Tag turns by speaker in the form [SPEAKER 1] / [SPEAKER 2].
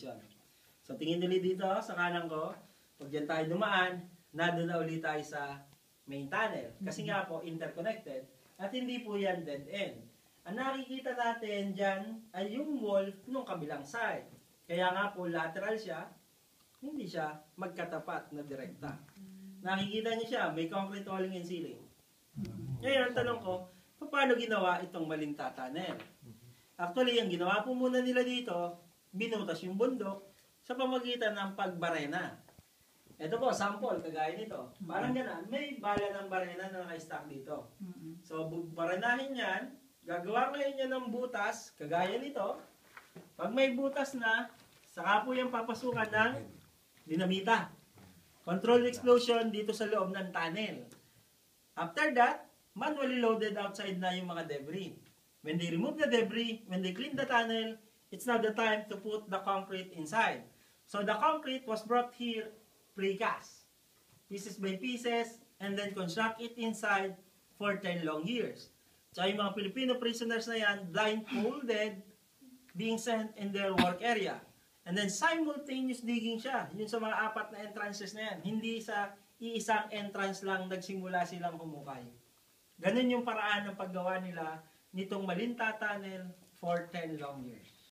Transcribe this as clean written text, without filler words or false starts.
[SPEAKER 1] Station. So tingin nyo dito sa kanan ko, pag dyan tayo dumaan, nado na ulit tayo sa main tunnel. Kasi nga po, interconnected. At hindi po yan dead end. Ang nakikita natin dyan ay yung wall nung kabilang side. Kaya nga po lateral siya, hindi siya magkatapat na direkta. Nakikita niyo siya, may concrete walling and ceiling. Ngayon, tanong ko, paano ginawa itong Malinta Tunnel? Actually, ang ginawa po muna nila dito, binutas yung bundok sa pamagitan ng pagbarena. Ito po, sample, kagaya nito. Parang gano'n, may bala ng barena na naka-stack dito. So, barenahin yan, gagawa ngayon yan ng butas, kagaya nito. Pag may butas na, saka po yung papasukan ng dinamita. Controlled explosion dito sa loob ng tunnel. After that, manually loaded outside na yung mga debris. When they remove the debris, when they clean the tunnel, it's now the time to put the concrete inside. So the concrete was brought here precast, pieces by pieces, and then construct it inside for 10 long years. So yung mga Filipino prisoners na yan, blindfolded, being sent in their work area. And then simultaneous digging siya, yun sa mga 4 na entrances na yan. Hindi sa iisang entrance lang nagsimula silang humukay. Ganun yung paraan ng paggawa nila nitong Malinta Tunnel for 10 long years.